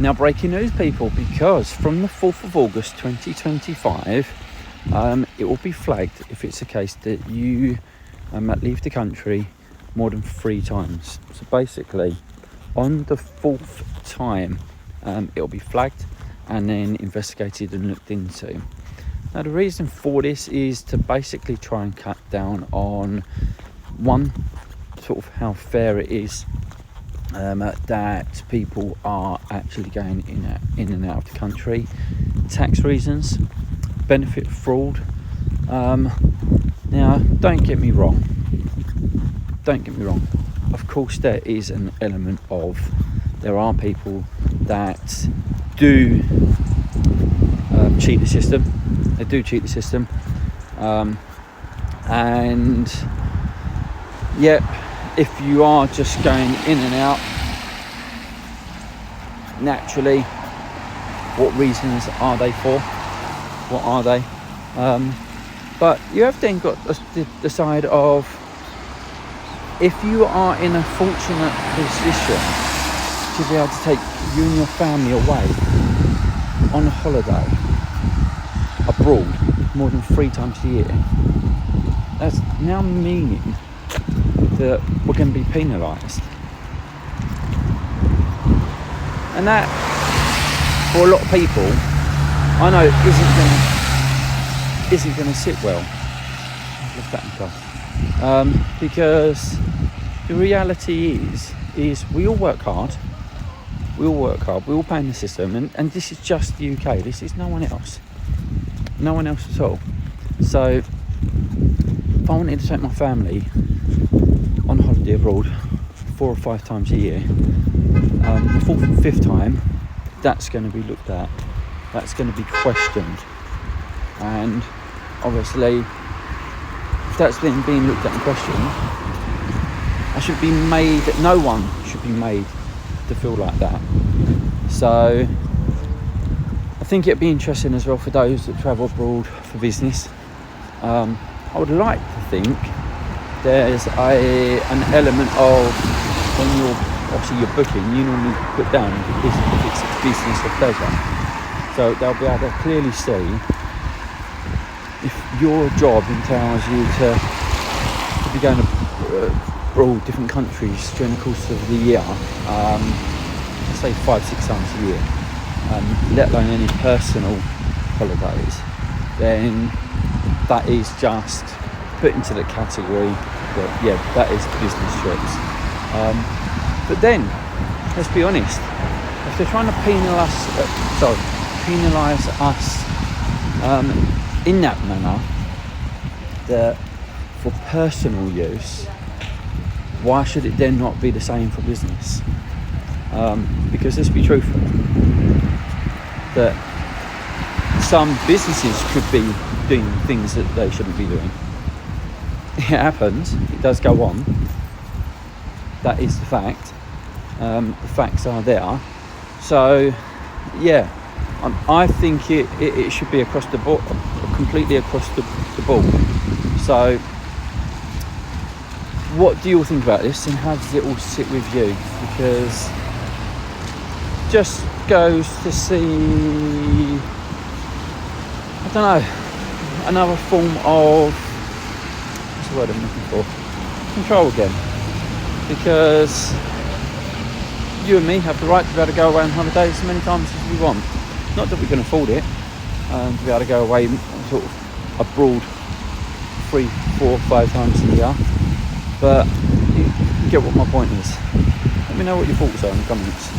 Now, breaking news, people, because from the 4th of August 2025, it will be flagged if it's the case that you leave the country more than 3 times. So basically, on the 4th time, it'll be flagged and then investigated and looked into. Now, the reason for this is to basically try and cut down on, one, sort of how fair it is that people are actually going in and out of the country, tax reasons, benefit fraud. Now, don't get me wrong, of course there is an element of, there are people that do cheat the system. They do cheat the system, and yep, if you are just going in and out naturally, what reasons are they for? What are they? But you have then got the side of, if you are in a fortunate position to be able to take you and your family away on a holiday abroad more than 3 times a year, that's now meaning that we're going to be penalised. And that, for a lot of people, I know isn't going to sit well. Because the reality is we all work hard. We all pay in the system, and this is just the UK. This is no one else at all. So if I wanted to take my family on holiday abroad 4 or 5 times a year, the 4th and 5th time, that's going to be looked at, that's going to be questioned, and obviously if that's being looked at and questioned, no one should be made to feel like that. So I think it'd be interesting as well for those that travel abroad for business. I would like to think there's an element of, when you're booking, you normally put down if it's business or pleasure. So they'll be able to clearly see if your job entails you to be going abroad, different countries during the course of the year, let's say 5-6 times a year, let alone any personal holidays, then that is just put into the category that, yeah, that is business trips. But then, let's be honest, if they're trying to penalise us in that manner, that for personal use, why should it then not be the same for business? Because let's be truthful, that some businesses could be doing things that they shouldn't be doing. It happens, it does go on, that is the fact. The facts are there. So yeah, I think it should be across the board, completely across the board. So what do you all think about this, and how does it all sit with you? Because just goes to see, I don't know, another form of, what's the word I'm looking for? Control again. Because you and me have the right to be able to go away on holidays as many times as we want. Not that we can afford it, to be able to go away sort of abroad 3, 4, 5 times a year. But you get what my point is. Let me know what your thoughts are in the comments.